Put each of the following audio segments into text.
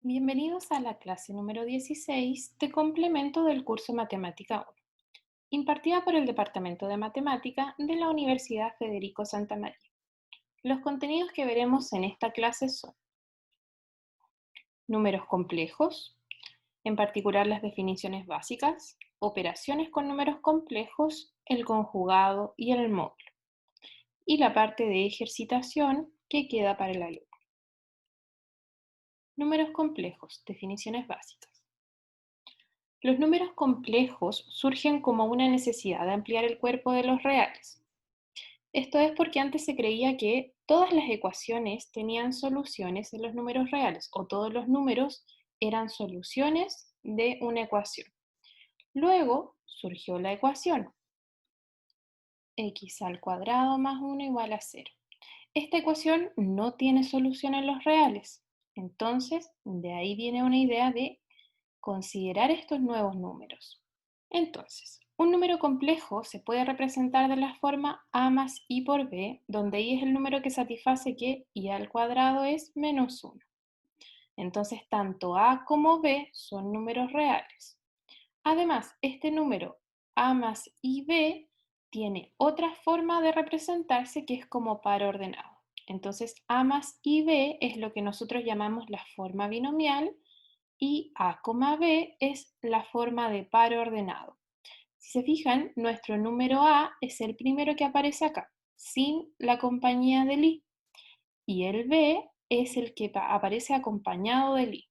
Bienvenidos a la clase número 16 de complemento del curso Matemática 1, impartida por el Departamento de Matemática de la Universidad Federico Santa María. Los contenidos que veremos en esta clase son números complejos, en particular las definiciones básicas, operaciones con números complejos, el conjugado y el módulo, y la parte de ejercitación que queda para el alumno. Números complejos, definiciones básicas. Los números complejos surgen como una necesidad de ampliar el cuerpo de los reales. Esto es porque antes se creía que todas las ecuaciones tenían soluciones en los números reales o todos los números eran soluciones de una ecuación. Luego surgió la ecuación x al cuadrado más 1 igual a 0. Esta ecuación no tiene solución en los reales. Entonces, de ahí viene una idea de considerar estos nuevos números. Entonces, un número complejo se puede representar de la forma a más i por b, donde i es el número que satisface que i al cuadrado es menos 1. Entonces, tanto a como b son números reales. Además, este número a más ib tiene otra forma de representarse que es como par ordenado. Entonces, a más ib es lo que nosotros llamamos la forma binomial y a, b es la forma de par ordenado. Si se fijan, nuestro número a es el primero que aparece acá, sin la compañía del i, y el b es el que aparece acompañado del i.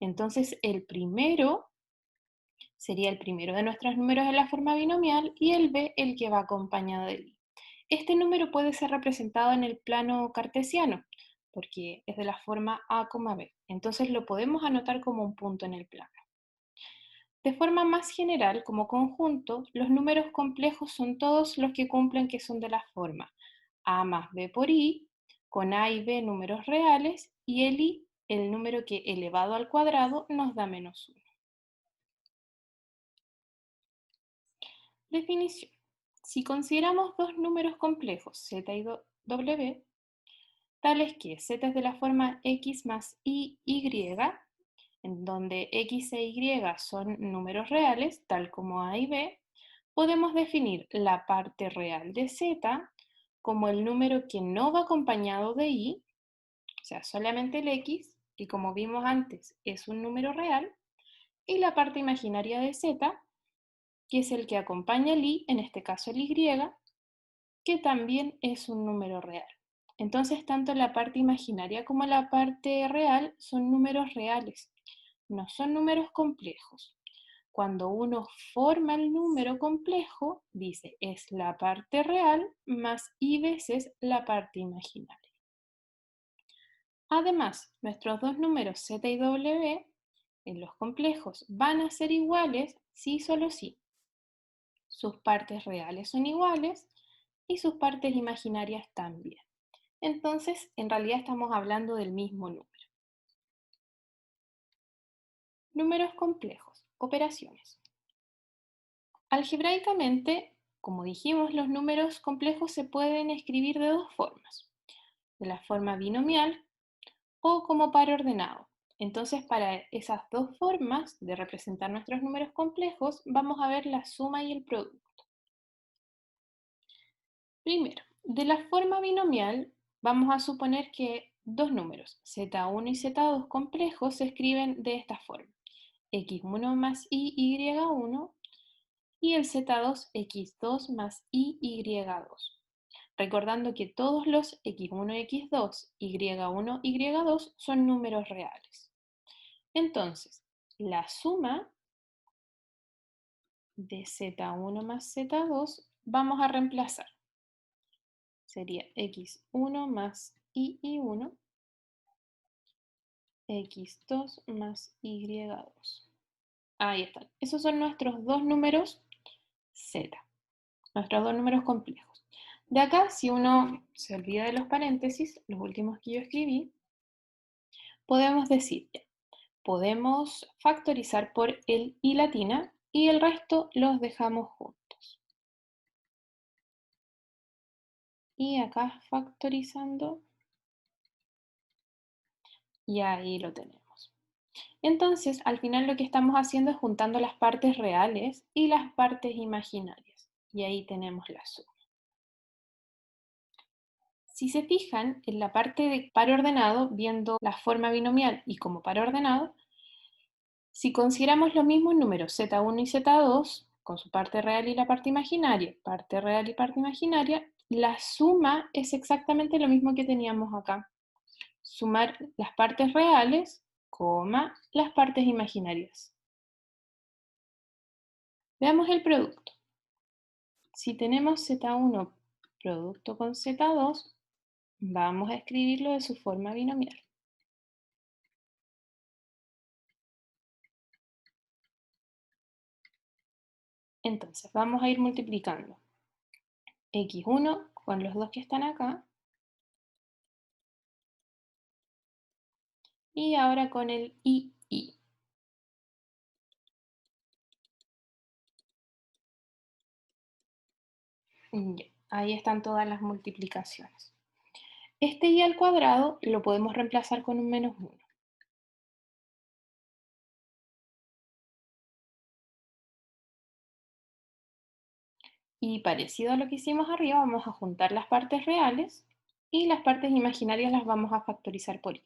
Entonces, el primero sería el primero de nuestros números en la forma binomial y el b el que va acompañado del i. Este número puede ser representado en el plano cartesiano, porque es de la forma a, b. Entonces lo podemos anotar como un punto en el plano. De forma más general, como conjunto, los números complejos son todos los que cumplen que son de la forma a más b por i, con a y b números reales, y el i, el número que elevado al cuadrado nos da menos 1. Definición. Si consideramos dos números complejos, z y w, tales que z es de la forma x más y, en donde x e y son números reales, tal como a y b, podemos definir la parte real de z como el número que no va acompañado de i, o sea, solamente el x, y como vimos antes, es un número real, y la parte imaginaria de z, que es el que acompaña el i, en este caso el y, que también es un número real. Entonces, tanto la parte imaginaria como la parte real son números reales, no son números complejos. Cuando uno forma el número complejo, dice es la parte real más i veces la parte imaginaria. Además, nuestros dos números z y w en los complejos van a ser iguales si y solo si sus partes reales son iguales y sus partes imaginarias también. Entonces, en realidad estamos hablando del mismo número. Números complejos, operaciones. Algebraicamente, como dijimos, los números complejos se pueden escribir de dos formas, de la forma binomial o como par ordenado. Entonces, para esas dos formas de representar nuestros números complejos, vamos a ver la suma y el producto. Primero, de la forma binomial, vamos a suponer que dos números, z1 y z2 complejos, se escriben de esta forma: x1 más y1 y el z2 x2 más y2. Recordando que todos los x1, x2, y1, y2 son números reales. Entonces, la suma de z1 más z2 vamos a reemplazar. Sería x1 más y1, x2 más y2. Ahí están. Esos son nuestros dos números z, nuestros dos números complejos. De acá, si uno se olvida de los paréntesis, los últimos que yo escribí, podemos decir, podemos factorizar por el y latina y el resto los dejamos juntos. Y acá factorizando, y ahí lo tenemos. Entonces, al final lo que estamos haciendo es juntando las partes reales y las partes imaginarias. Y ahí tenemos la suma. Si se fijan en la parte de par ordenado, viendo la forma binomial y como par ordenado, si consideramos los mismos números z1 y z2, con su parte real y la parte real y parte imaginaria, la suma es exactamente lo mismo que teníamos acá. Sumar las partes reales, coma, las partes imaginarias. Veamos el producto. Si tenemos z1 producto con z2, vamos a escribirlo de su forma binomial. Entonces, vamos a ir multiplicando x1 con los dos que están acá y ahora con el i. Ya, ahí están todas las multiplicaciones. Este y al cuadrado lo podemos reemplazar con un menos 1. Y parecido a lo que hicimos arriba, vamos a juntar las partes reales y las partes imaginarias las vamos a factorizar por i.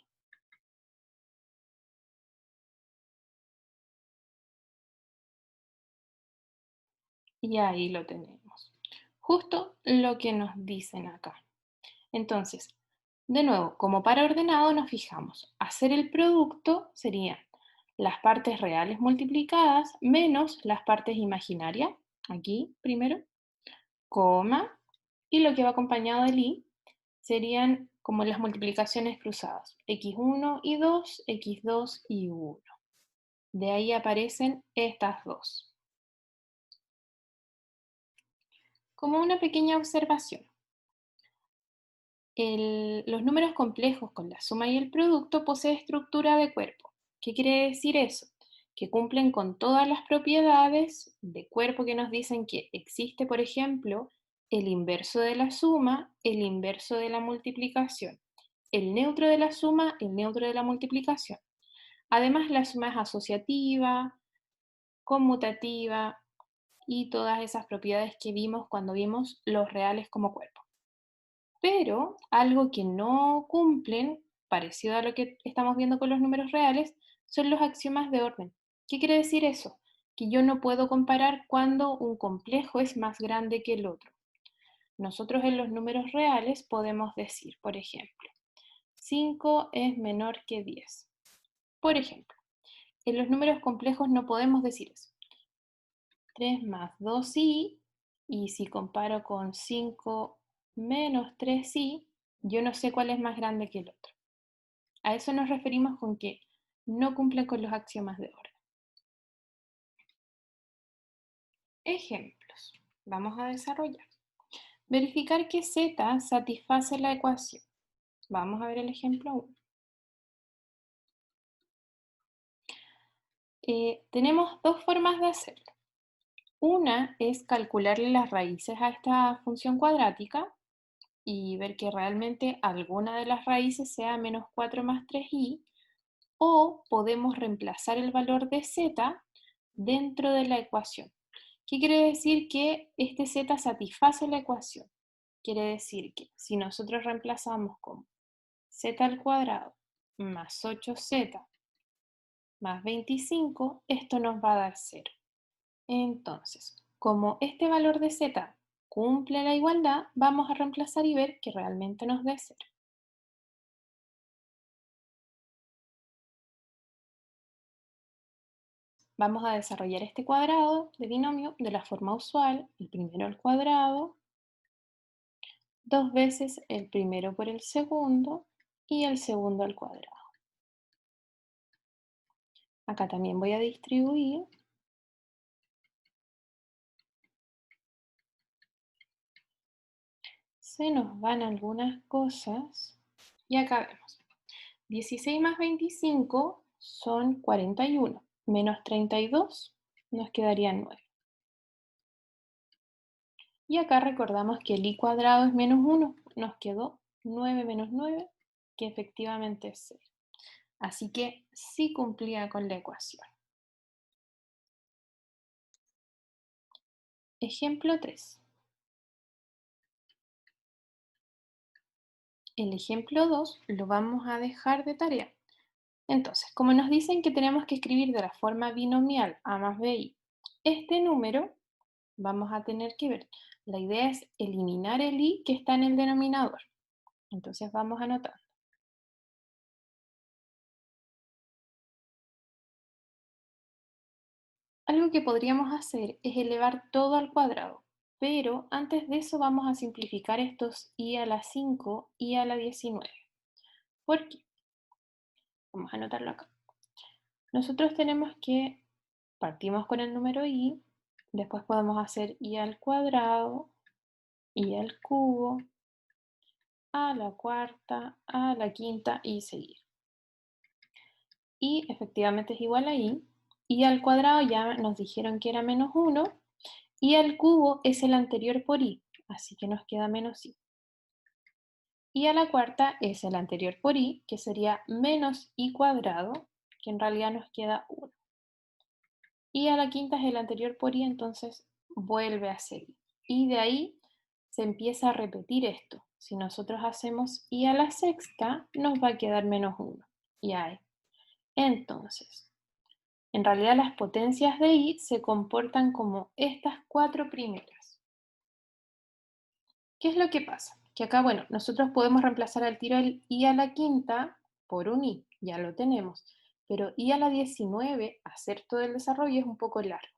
Y ahí lo tenemos. Justo lo que nos dicen acá. Entonces, de nuevo, como para ordenado nos fijamos. Hacer el producto serían las partes reales multiplicadas menos las partes imaginarias, aquí primero, coma, y lo que va acompañado del i serían como las multiplicaciones cruzadas, x1 y 2, x2 y 1. De ahí aparecen estas dos. Como una pequeña observación, los números complejos con la suma y el producto poseen estructura de cuerpo. ¿Qué quiere decir eso? Que cumplen con todas las propiedades de cuerpo que nos dicen que existe, por ejemplo, el inverso de la suma, el inverso de la multiplicación, el neutro de la suma, el neutro de la multiplicación. Además, la suma es asociativa, conmutativa y todas esas propiedades que vimos cuando vimos los reales como cuerpo. Pero algo que no cumplen, parecido a lo que estamos viendo con los números reales, son los axiomas de orden. ¿Qué quiere decir eso? Que yo no puedo comparar cuando un complejo es más grande que el otro. Nosotros en los números reales podemos decir, por ejemplo, 5 es menor que 10. Por ejemplo, en los números complejos no podemos decir eso. 3 más 2i, y si comparo con 5 menos 3i, yo no sé cuál es más grande que el otro. A eso nos referimos con que no cumplen con los axiomas de orden. Ejemplos. Vamos a desarrollar. Verificar que z satisface la ecuación. Vamos a ver el ejemplo 1. Tenemos dos formas de hacerlo. Una es calcularle las raíces a esta función cuadrática y ver que realmente alguna de las raíces sea menos 4 más 3i, o podemos reemplazar el valor de z dentro de la ecuación. ¿Qué quiere decir? Que este z satisface la ecuación. Quiere decir que si nosotros reemplazamos como z al cuadrado más 8z más 25, esto nos va a dar 0. Entonces, como este valor de z cumple la igualdad, vamos a reemplazar y ver que realmente nos dé 0. Vamos a desarrollar este cuadrado de binomio de la forma usual, el primero al cuadrado, dos veces el primero por el segundo y el segundo al cuadrado. Acá también voy a distribuir. Se nos van algunas cosas y acá vemos. 16 más 25 son 41, menos 32 nos quedarían 9. Y acá recordamos que el i cuadrado es menos 1, nos quedó 9 menos 9, que efectivamente es 6. Así que sí cumplía con la ecuación. Ejemplo 3. El ejemplo 2 lo vamos a dejar de tarea. Entonces, como nos dicen que tenemos que escribir de la forma binomial a más bi este número, vamos a tener que ver. La idea es eliminar el i que está en el denominador. Entonces vamos a anotar. Algo que podríamos hacer es elevar todo al cuadrado, pero antes de eso vamos a simplificar estos i a la 5 y a la 19. ¿Por qué? Vamos a anotarlo acá. Nosotros tenemos que, partimos con el número i, después podemos hacer i al cuadrado, i al cubo, a la cuarta, a la quinta y seguir. Y efectivamente es igual a i al cuadrado ya nos dijeron que era menos 1, y al cubo es el anterior por i, así que nos queda menos i. Y a la cuarta es el anterior por i, que sería menos i cuadrado, que en realidad nos queda 1. Y a la quinta es el anterior por i, entonces vuelve a ser i. Y de ahí se empieza a repetir esto. Si nosotros hacemos i a la sexta, nos va a quedar menos 1. Y ahí. Entonces, en realidad las potencias de i se comportan como estas cuatro primeras. ¿Qué es lo que pasa? Que acá, bueno, nosotros podemos reemplazar al tiro el i a la quinta por un i, ya lo tenemos. Pero i a la 19, hacer todo el desarrollo es un poco largo.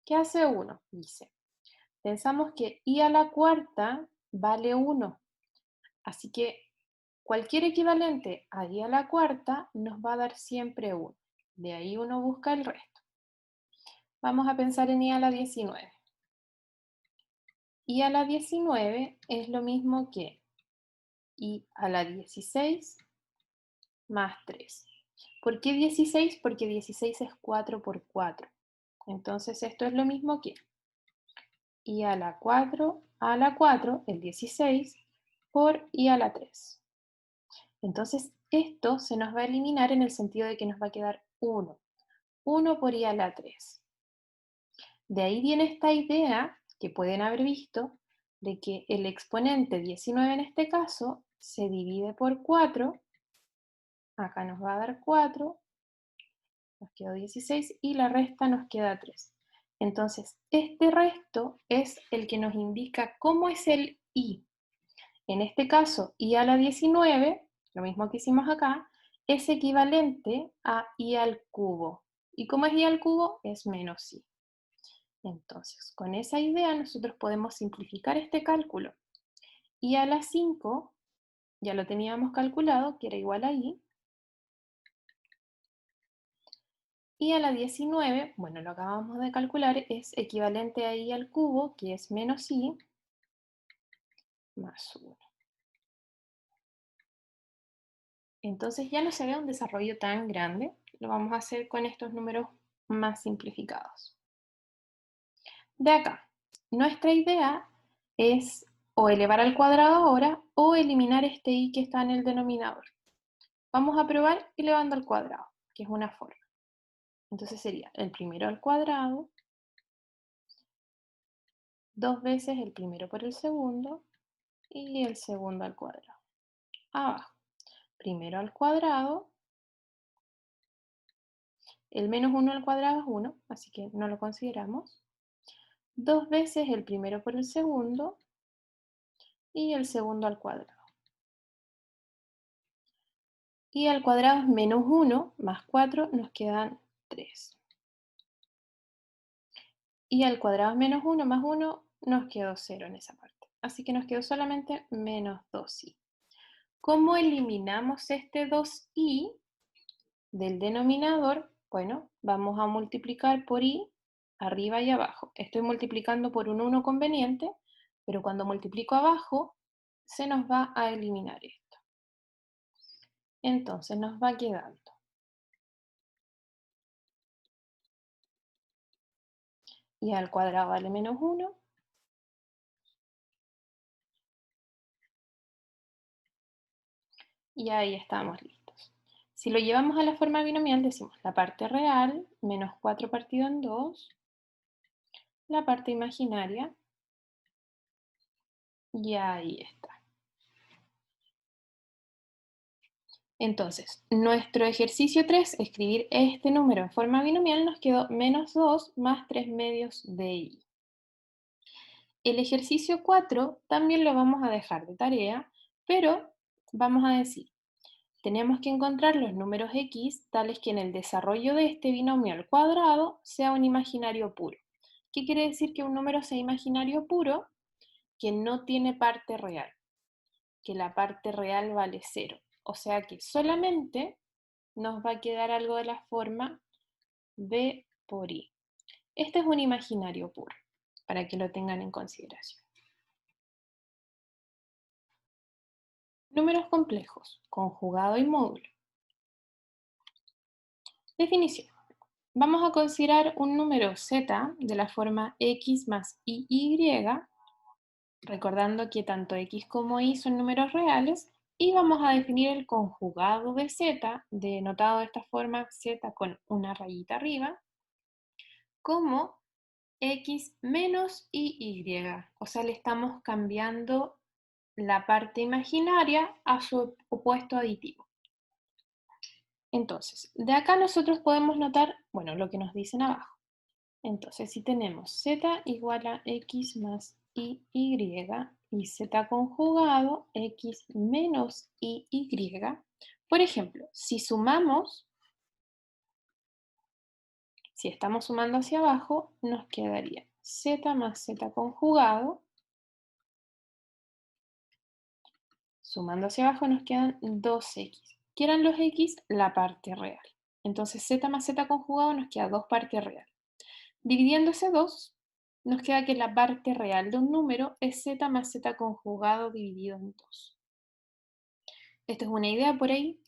¿Qué hace uno? Dice, pensamos que i a la cuarta vale 1, así que cualquier equivalente a i a la cuarta nos va a dar siempre 1. De ahí uno busca el resto. Vamos a pensar en i a la 19. I a la 19 es lo mismo que i a la 16 más 3. ¿Por qué 16? Porque 16 es 4 por 4. Entonces esto es lo mismo que i a la 4, el 16, por i a la 3. Entonces esto se nos va a eliminar en el sentido de que nos va a quedar 1. 1 por i a la 3. De ahí viene esta idea que pueden haber visto de que el exponente 19 en este caso se divide por 4. Acá nos va a dar 4, nos quedó 16 y la resta nos queda 3. Entonces, este resto es el que nos indica cómo es el i. En este caso, i a la 19, lo mismo que hicimos acá, es equivalente a i al cubo. ¿Y cómo es i al cubo? Es menos i. Entonces, con esa idea nosotros podemos simplificar este cálculo. I a la 5, ya lo teníamos calculado, que era igual a i. Y a la 19, bueno, lo acabamos de calcular, es equivalente a i al cubo, que es menos i, más 1. Entonces ya no se ve un desarrollo tan grande, lo vamos a hacer con estos números más simplificados. De acá, nuestra idea es o elevar al cuadrado ahora o eliminar este i que está en el denominador. Vamos a probar elevando al cuadrado, que es una forma. Entonces sería el primero al cuadrado, 2 veces el primero por el segundo y el segundo al cuadrado. Abajo, primero al cuadrado, el menos 1 al cuadrado es 1, así que no lo consideramos. 2 veces el primero por el segundo y el segundo al cuadrado. Y al cuadrado es menos 1 más 4, nos quedan 3. Y al cuadrado es menos 1 más 1, nos quedó 0 en esa parte. Así que nos quedó solamente menos 2i. ¿Cómo eliminamos este 2i del denominador? Bueno, vamos a multiplicar por i arriba y abajo. Estoy multiplicando por un 1 conveniente, pero cuando multiplico abajo, se nos va a eliminar esto. Entonces nos va quedando i al cuadrado vale menos 1, y ahí estamos listos. Si lo llevamos a la forma binomial, decimos la parte real menos 4 partido en 2, la parte imaginaria, y ahí está. Entonces, nuestro ejercicio 3, escribir este número en forma binomial, nos quedó menos 2 más 3 medios de i. El ejercicio 4 también lo vamos a dejar de tarea, pero vamos a decir, tenemos que encontrar los números x tales que en el desarrollo de este binomio al cuadrado sea un imaginario puro. ¿Qué quiere decir que un número sea imaginario puro? Que no tiene parte real, que la parte real vale 0. O sea que solamente nos va a quedar algo de la forma b por i. Este es un imaginario puro, para que lo tengan en consideración. Números complejos, conjugado y módulo. Definición. Vamos a considerar un número z de la forma x más y, recordando que tanto x como y son números reales, y vamos a definir el conjugado de z, denotado de esta forma z con una rayita arriba, como x menos y. O sea, le estamos cambiando la parte imaginaria a su opuesto aditivo. Entonces, de acá nosotros podemos notar, bueno, lo que nos dicen abajo. Entonces, si tenemos z igual a x más y z conjugado x menos y, por ejemplo, si sumamos, si estamos sumando hacia abajo, nos quedaría z más z conjugado. Sumando hacia abajo nos quedan 2x. ¿Qué eran los x? La parte real. Entonces z más z conjugado nos queda 2 partes real. Dividiendo ese 2, nos queda que la parte real de un número es z más z conjugado dividido en 2. Esta es una idea por ahí,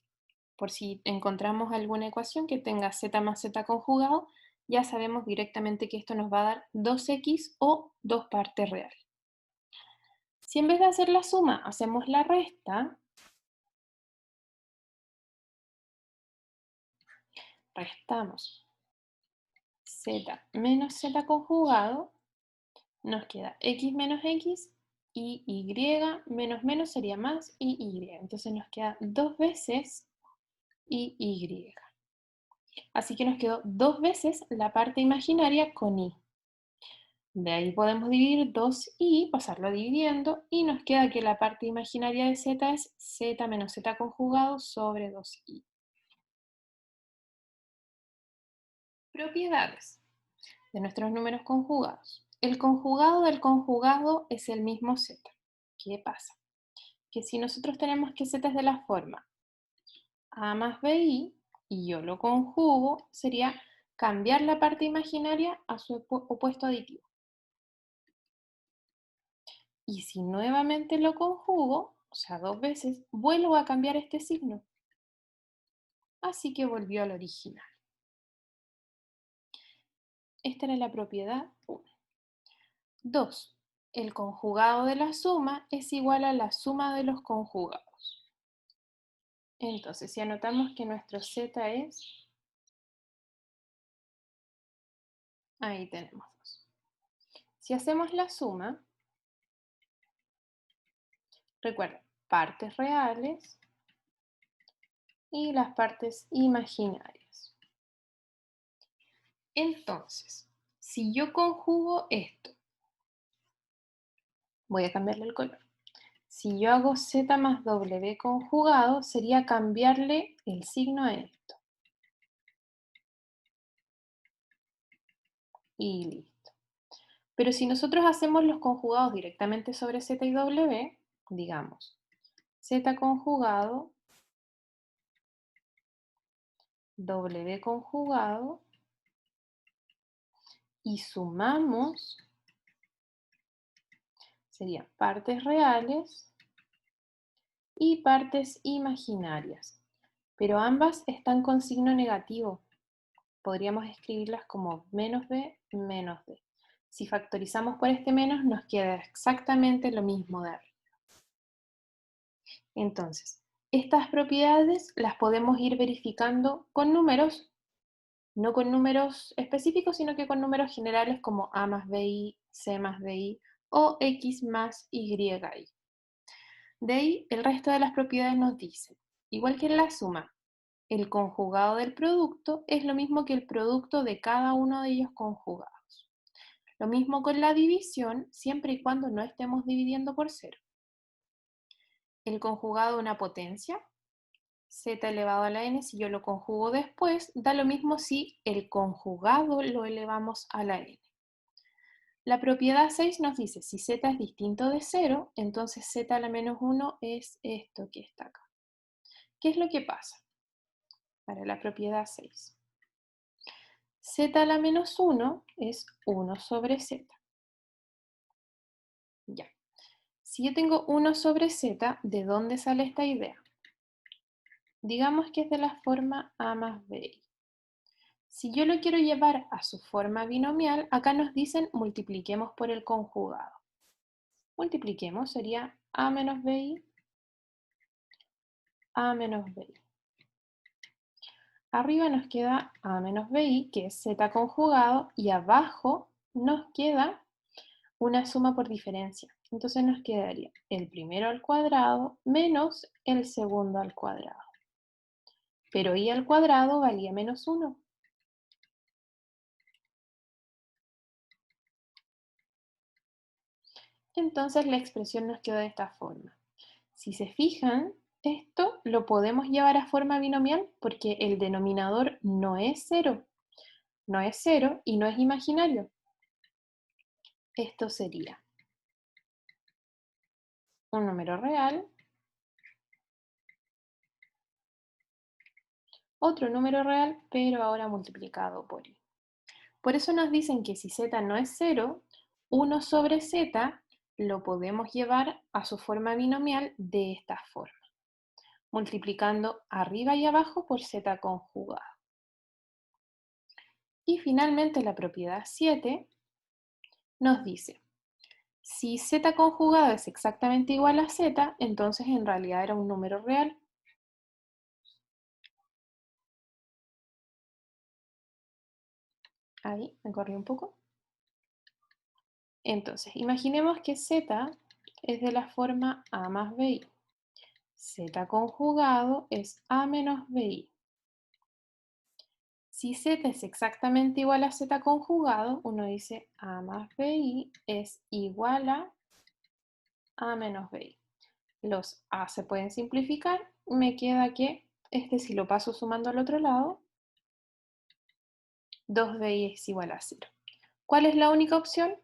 por si encontramos alguna ecuación que tenga z más z conjugado, ya sabemos directamente que esto nos va a dar 2x o 2 partes reales. Si en vez de hacer la suma hacemos la resta, restamos z menos z conjugado, nos queda x menos x y y menos menos sería más y. Entonces nos queda 2 veces y. Así que nos quedó 2 veces la parte imaginaria con i. De ahí podemos dividir 2i, pasarlo dividiendo, y nos queda que la parte imaginaria de z es z menos z conjugado sobre 2i. Propiedades de nuestros números conjugados. El conjugado del conjugado es el mismo z. ¿Qué pasa? Que si nosotros tenemos que z es de la forma a más bi, y yo lo conjugo, sería cambiar la parte imaginaria a su opuesto aditivo. Y si nuevamente lo conjugo, o sea, 2 veces, vuelvo a cambiar este signo. Así que volvió al original. Esta era la propiedad 1. 2. El conjugado de la suma es igual a la suma de los conjugados. Entonces, si anotamos que nuestro z es, ahí tenemos 2. Si hacemos la suma, recuerden, partes reales y las partes imaginarias. Entonces, si yo conjugo esto, voy a cambiarle el color. Si yo hago z más w conjugado, sería cambiarle el signo a esto. Y listo. Pero si nosotros hacemos los conjugados directamente sobre z y w, digamos, z conjugado, w conjugado, y sumamos, serían partes reales y partes imaginarias. Pero ambas están con signo negativo. Podríamos escribirlas como menos b, menos d. Si factorizamos por este menos, nos queda exactamente lo mismo de arriba. Entonces, Estas propiedades las podemos ir verificando con números, no con números específicos, sino que con números generales como a más bi, c más di o x más y. De ahí, el resto de las propiedades nos dicen, igual que en la suma, el conjugado del producto es lo mismo que el producto de cada uno de ellos conjugados. Lo mismo con la división, siempre y cuando no estemos dividiendo por cero. El conjugado de una potencia, z elevado a la n, si yo lo conjugo después, da lo mismo si el conjugado lo elevamos a la n. La propiedad 6 nos dice, si z es distinto de 0, entonces z a la menos 1 es esto que está acá. ¿Qué es lo que pasa para la propiedad 6? Z a la menos 1 es 1 sobre z. Ya. Si yo tengo 1 sobre z, ¿de dónde sale esta idea? Digamos que es de la forma a más b. Si yo lo quiero llevar a su forma binomial, acá nos dicen multipliquemos por el conjugado. Multipliquemos, sería a menos bi, a menos bi. Arriba nos queda a menos bi, que es z conjugado, y abajo nos queda una suma por diferencia. Entonces nos quedaría el primero al cuadrado menos el segundo al cuadrado. Pero y al cuadrado valía menos 1. Entonces la expresión nos quedó de esta forma. Si se fijan, esto lo podemos llevar a forma binomial porque el denominador no es 0. No es 0 y no es imaginario. Esto sería un número real, otro número real, pero ahora multiplicado por i. Por eso nos dicen que si z no es 0, 1 sobre z lo podemos llevar a su forma binomial de esta forma, multiplicando arriba y abajo por z conjugado. Y finalmente la propiedad 7 nos dice, si z conjugado es exactamente igual a z, entonces en realidad era un número real. Ahí, me corrí un poco. Entonces, imaginemos que z es de la forma a más bi. Z conjugado es a menos bi. Si z es exactamente igual a z conjugado, uno dice a más bi es igual a menos bi. Los a se pueden simplificar, me queda que este si lo paso sumando al otro lado, 2bi es igual a 0. ¿Cuál es la única opción?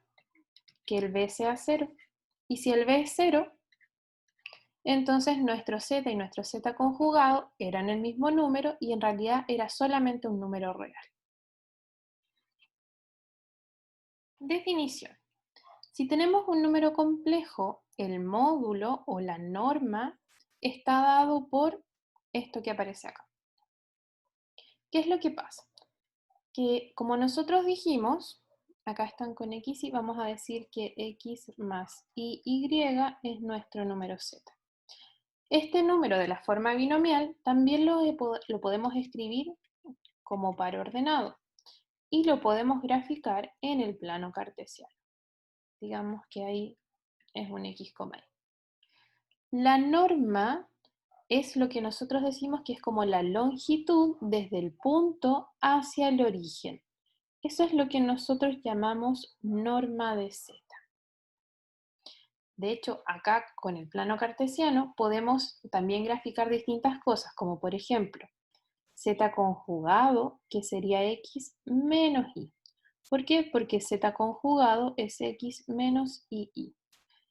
Que el b sea 0. Y si el b es 0, entonces nuestro z y nuestro z conjugado eran el mismo número y en realidad era solamente un número real. Definición. Si tenemos un número complejo, el módulo o la norma está dado por esto que aparece acá. ¿Qué es lo que pasa? Que como nosotros dijimos, acá están con x y vamos a decir que x más y es nuestro número z. Este número de la forma binomial también lo podemos escribir como par ordenado y lo podemos graficar en el plano cartesiano. Digamos que ahí es un x, y. La norma es lo que nosotros decimos que es como la longitud desde el punto hacia el origen. Eso es lo que nosotros llamamos norma de z. De hecho, acá con el plano cartesiano podemos también graficar distintas cosas, como por ejemplo, z conjugado, que sería x menos y. ¿Por qué? Porque z conjugado es x menos y.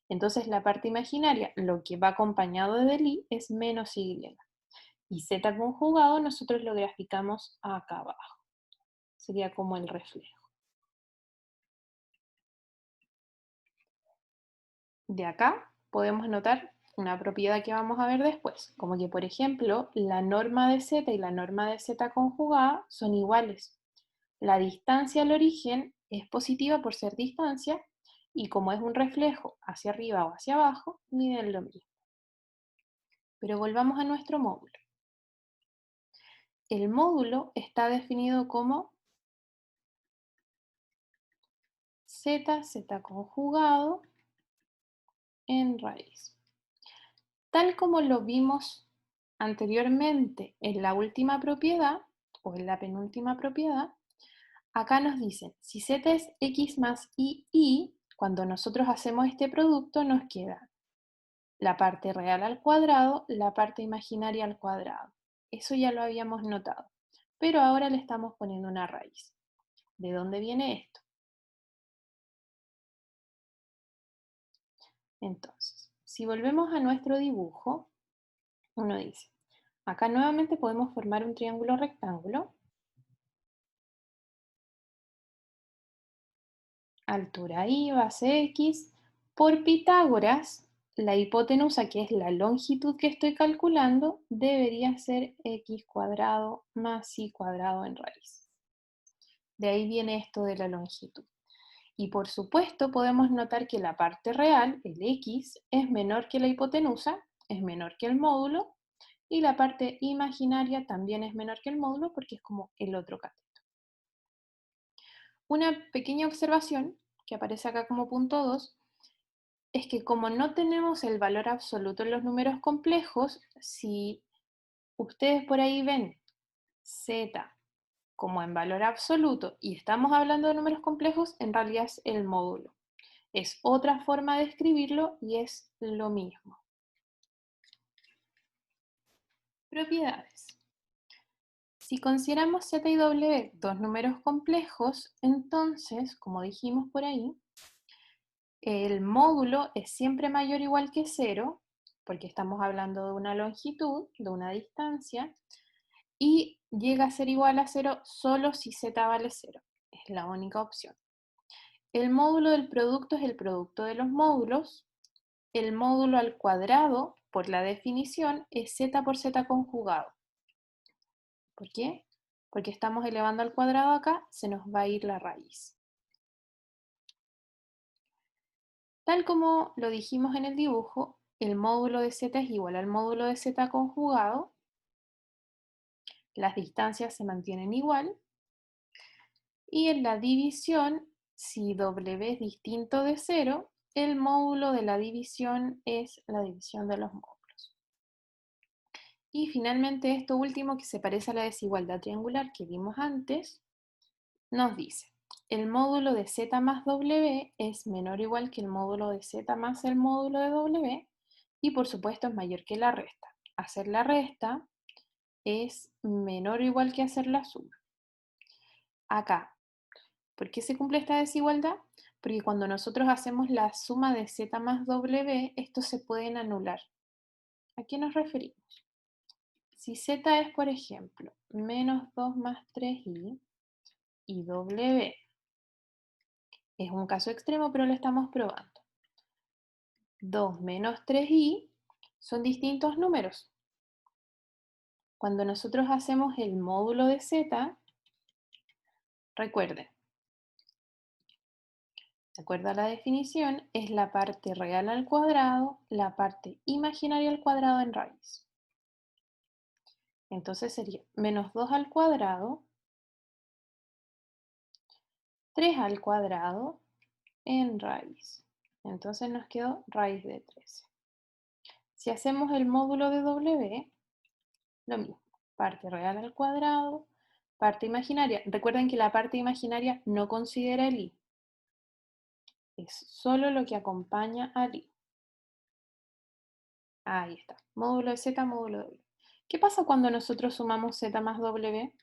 Entonces la parte imaginaria, lo que va acompañado del i, es menos y. Y z conjugado nosotros lo graficamos acá abajo. Sería como el reflejo. De acá podemos notar una propiedad que vamos a ver después, como que por ejemplo la norma de z y la norma de z conjugada son iguales. La distancia al origen es positiva por ser distancia y como es un reflejo hacia arriba o hacia abajo, miden lo mismo. Pero volvamos a nuestro módulo. El módulo está definido como z, z conjugado en raíz. Tal como lo vimos anteriormente en la última propiedad, o en la penúltima propiedad, acá nos dicen, si z es x más y, cuando nosotros hacemos este producto nos queda la parte real al cuadrado, la parte imaginaria al cuadrado. Eso ya lo habíamos notado, pero ahora le estamos poniendo una raíz. ¿De dónde viene esto? Entonces, si volvemos a nuestro dibujo, uno dice, acá nuevamente podemos formar un triángulo rectángulo, altura y base x, por Pitágoras, la hipotenusa, que es la longitud que estoy calculando, debería ser x cuadrado más y cuadrado en raíz. De ahí viene esto de la longitud. Y por supuesto podemos notar que la parte real, el x, es menor que la hipotenusa, es menor que el módulo, y la parte imaginaria también es menor que el módulo porque es como el otro cateto. Una pequeña observación que aparece acá como punto 2 es que como no tenemos el valor absoluto en los números complejos, si ustedes por ahí ven z como en valor absoluto y estamos hablando de números complejos, en realidad es el módulo. Es otra forma de escribirlo y es lo mismo. Propiedades. Si consideramos z y w dos números complejos, entonces, como dijimos por ahí, el módulo es siempre mayor o igual que 0, porque estamos hablando de una longitud, de una distancia, y llega a ser igual a 0 solo si z vale 0. Es la única opción. El módulo del producto es el producto de los módulos. El módulo al cuadrado, por la definición, es z por z conjugado. ¿Por qué? Porque estamos elevando al cuadrado acá, se nos va a ir la raíz. Tal como lo dijimos en el dibujo, el módulo de z es igual al módulo de z conjugado, las distancias se mantienen igual, y en la división, si w es distinto de 0, el módulo de la división es la división de los módulos. Y finalmente esto último, que se parece a la desigualdad triangular que vimos antes, nos dice, el módulo de z más w es menor o igual que el módulo de z más el módulo de w, y por supuesto es mayor que la resta. Hacer la resta es menor o igual que hacer la suma. Acá, ¿por qué se cumple esta desigualdad? Porque cuando nosotros hacemos la suma de z más w, estos se pueden anular. ¿A qué nos referimos? Si z es, por ejemplo, menos 2 más 3i, y w es un caso extremo, pero lo estamos probando. 2 menos 3i son distintos números. Cuando nosotros hacemos el módulo de z, recuerden, de acuerdo a la definición, es la parte real al cuadrado, la parte imaginaria al cuadrado en raíz. Entonces sería menos 2 al cuadrado, 3 al cuadrado en raíz. Entonces nos quedó raíz de 13. Si hacemos el módulo de w, lo mismo, parte real al cuadrado, parte imaginaria. Recuerden que la parte imaginaria no considera el i. Es solo lo que acompaña al i. Ahí está, módulo de z, módulo de w. ¿Qué pasa cuando nosotros sumamos z más w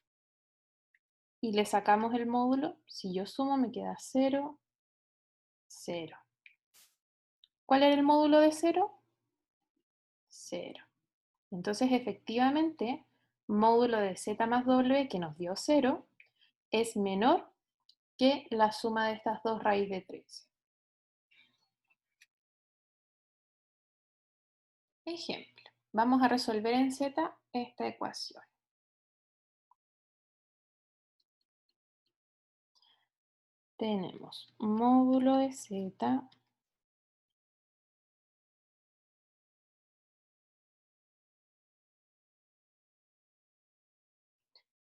y le sacamos el módulo? Si yo sumo me queda 0, 0. ¿Cuál era el módulo de 0? 0. Entonces, efectivamente, módulo de z más w, que nos dio 0, es menor que la suma de estas dos raíz de 13. Ejemplo, vamos a resolver en z esta ecuación. Tenemos módulo de z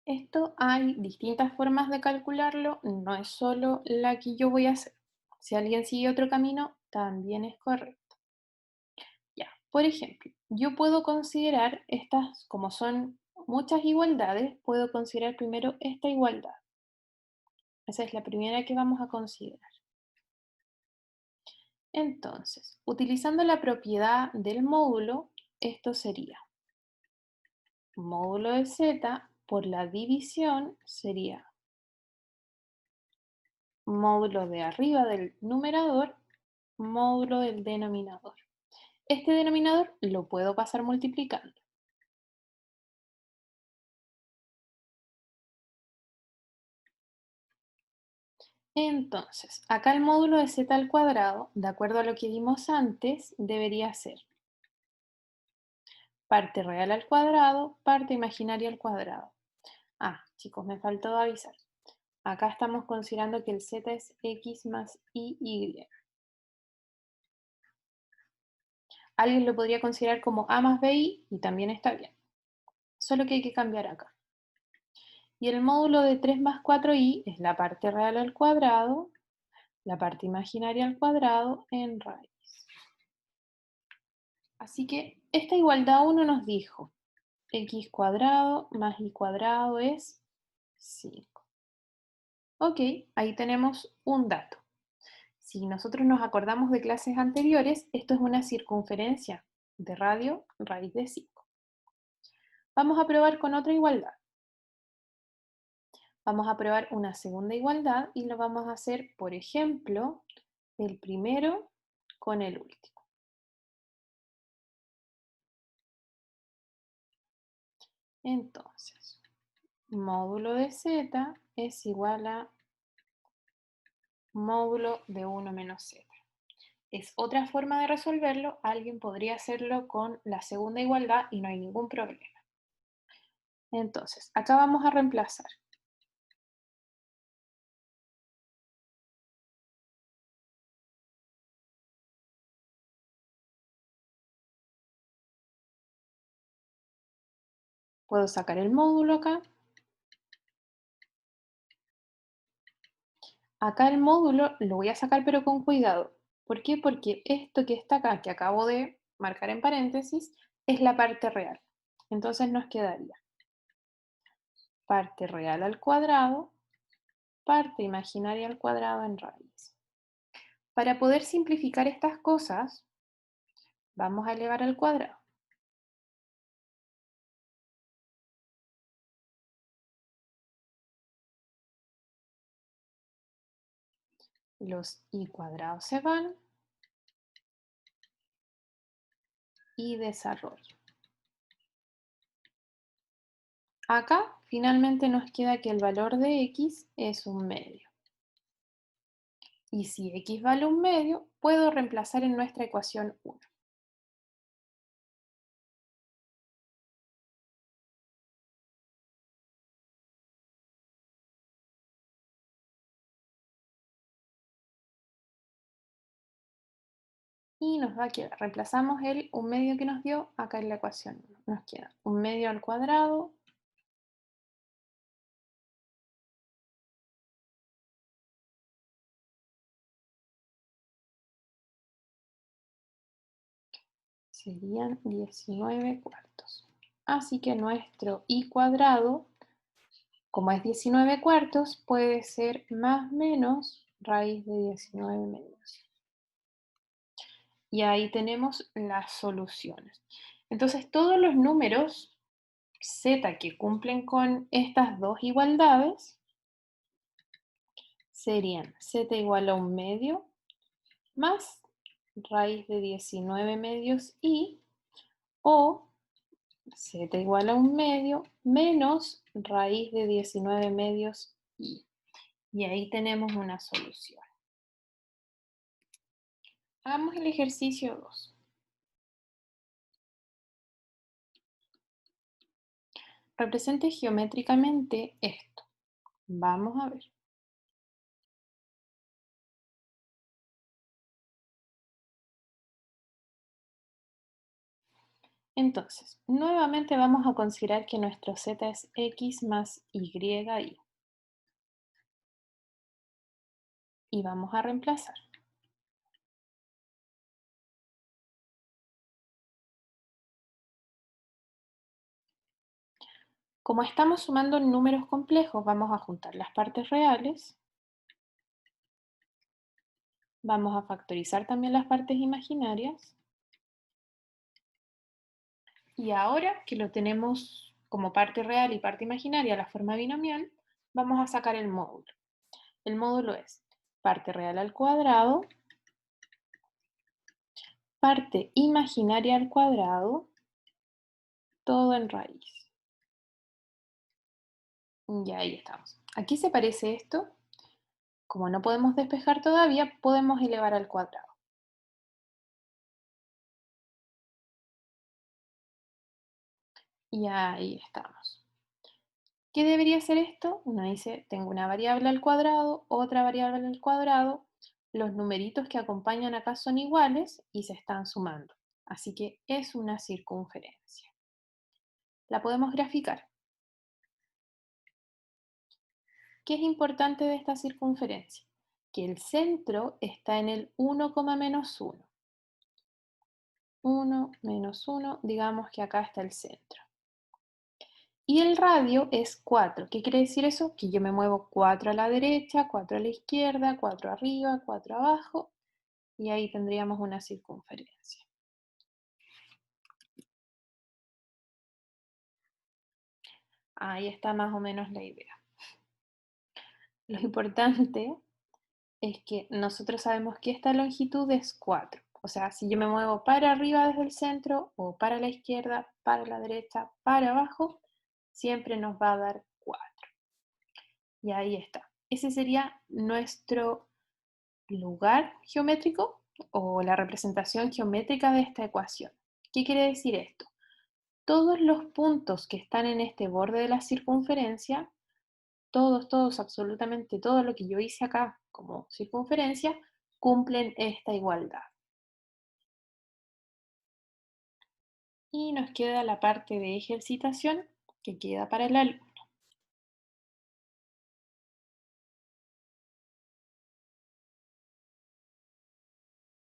Esto hay distintas formas de calcularlo, no es solo la que yo voy a hacer. Si alguien sigue otro camino, también es correcto. Ya, por ejemplo, yo puedo considerar estas, como son muchas igualdades, puedo considerar primero esta igualdad. Esa es la primera que vamos a considerar. Entonces, utilizando la propiedad del módulo, esto sería módulo de z por la división sería módulo de arriba del numerador, módulo del denominador. Este denominador lo puedo pasar multiplicando. Entonces, acá el módulo de z al cuadrado, de acuerdo a lo que vimos antes, debería ser parte real al cuadrado, parte imaginaria al cuadrado. Ah, chicos, me faltó avisar. Acá estamos considerando que el z es x más y. Alguien lo podría considerar como a más bi y también está bien. Solo que hay que cambiar acá. Y el módulo de 3 más 4i es la parte real al cuadrado, la parte imaginaria al cuadrado en raíz. Así que esta igualdad 1 nos dijo x cuadrado más y cuadrado es 5. Ok, ahí tenemos un dato. Si nosotros nos acordamos de clases anteriores, esto es una circunferencia de radio raíz de 5. Vamos a probar con otra igualdad. Vamos a probar una segunda igualdad y lo vamos a hacer, por ejemplo, el primero con el último. Entonces, módulo de z es igual a módulo de 1 menos z. Es otra forma de resolverlo, alguien podría hacerlo con la segunda igualdad y no hay ningún problema. Entonces, acá vamos a reemplazar. Puedo sacar el módulo acá. Acá el módulo lo voy a sacar pero con cuidado. ¿Por qué? Porque esto que está acá, que acabo de marcar en paréntesis, es la parte real. Entonces nos quedaría parte real al cuadrado, parte imaginaria al cuadrado en raíz. Para poder simplificar estas cosas, vamos a elevar al cuadrado. Los y cuadrados se van y desarrollo. Acá finalmente nos queda que el valor de x es 1/2. Y si x vale 1/2, puedo reemplazar en nuestra ecuación 1. Y nos va a quedar, reemplazamos el 1/2 que nos dio acá en la ecuación 1. Nos queda 1/2 al cuadrado serían 19 cuartos. Así que nuestro y cuadrado, como es 19 cuartos, puede ser más menos raíz de 19 medios. Y ahí tenemos las soluciones. Entonces, todos los números z que cumplen con estas dos igualdades serían z igual a 1/2 más raíz de 19 medios y, o z igual a 1/2 menos raíz de 19 medios y. Y ahí tenemos una solución. Hagamos el ejercicio 2. Represente geométricamente esto. Vamos a ver. Entonces, nuevamente vamos a considerar que nuestro z es x más y vamos a reemplazar. Como estamos sumando números complejos, vamos a juntar las partes reales, vamos a factorizar también las partes imaginarias, y ahora que lo tenemos como parte real y parte imaginaria, la forma binomial, vamos a sacar el módulo. El módulo es parte real al cuadrado, parte imaginaria al cuadrado, todo en raíz. Y ahí estamos. ¿A qué se parece esto? Como no podemos despejar todavía, podemos elevar al cuadrado. Y ahí estamos. ¿Qué debería ser esto? Uno dice, tengo una variable al cuadrado, otra variable al cuadrado, los numeritos que acompañan acá son iguales y se están sumando. Así que es una circunferencia. La podemos graficar. ¿Qué es importante de esta circunferencia? Que el centro está en el 1, menos 1. 1 menos 1, digamos que acá está el centro. Y el radio es 4. ¿Qué quiere decir eso? Que yo me muevo 4 a la derecha, 4 a la izquierda, 4 arriba, 4 abajo, y ahí tendríamos una circunferencia. Ahí está más o menos la idea. Lo importante es que nosotros sabemos que esta longitud es 4. O sea, si yo me muevo para arriba desde el centro, o para la izquierda, para la derecha, para abajo, siempre nos va a dar 4. Y ahí está. Ese sería nuestro lugar geométrico o la representación geométrica de esta ecuación. ¿Qué quiere decir esto? Todos los puntos que están en este borde de la circunferencia, todos, absolutamente todo lo que yo hice acá como circunferencia, cumplen esta igualdad. Y nos queda la parte de ejercitación que queda para el alumno.